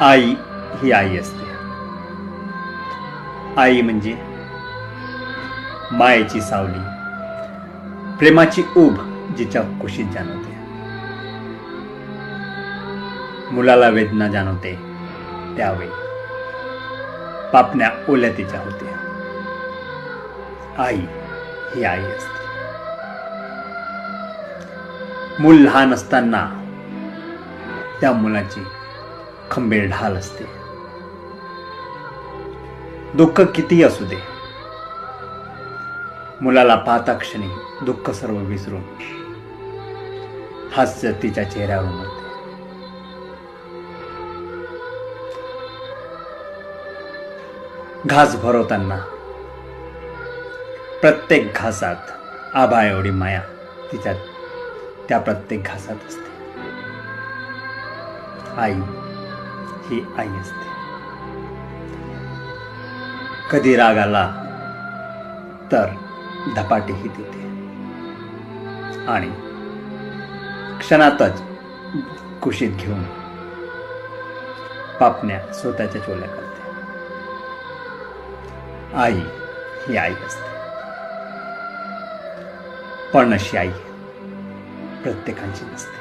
आई ही आई असते. आई म्हणजे मायेची सावली, प्रेमाची ऊब जिच्या कुशीत जाणवते. मुलाला वेदना जाणवते त्यावेळी पापण्या ओल्या तिच्या होत्या. आई ही आई असते. मूल लहान असताना त्या मुलाची खंबीर ढाल असते. दुःख कितीही असू दे, मुलाला पाहता क्षणी दुःख सर्व विसरून हास्य तिच्या चेहऱ्यावर उमटते. घास भरवताना प्रत्येक घासात आभा एवढी माया तिच्या त्या प्रत्येक घासात असते. आई ही आई असते. कधी राग आला तर धपाटीही देते आणि क्षणातच कुशीत घेऊन पापण्या स्वतःच्या चोल्या करते. आई ही आई असते. पण अशी आई प्रत्येकाची नसते.